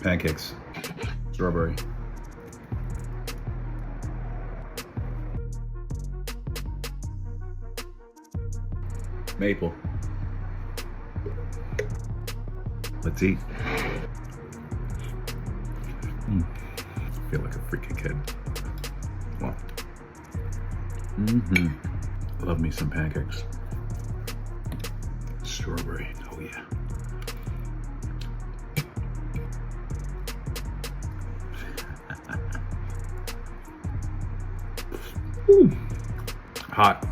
Pancakes. Strawberry. Maple. Let's eat. I feel like a freaking kid. Wow. Love me some pancakes. Strawberry. Oh yeah. Ooh. Hot.